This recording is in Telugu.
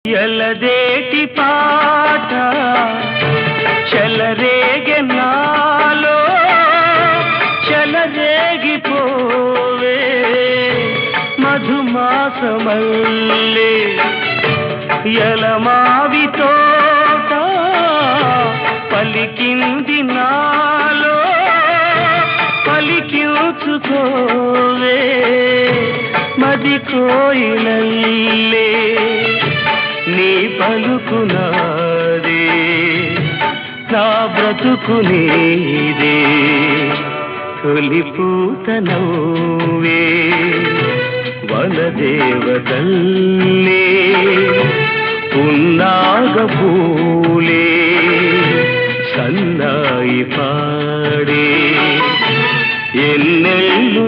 ఎలదేటి పాట చెలరేగె నాలో చెలరేగిపోవే మధుమాసమల్లే ఎలమావి తోట పలికింది నాలో పలికించుకోవే మది కోయిలల్లే నీ పలుకునాదే నా బ్రతుకు నీదే తొలి పూత నవ్వే వనదేవతల్లే పున్నాగ పూలే సన్నాయి పాడే ఎన్నెల్లు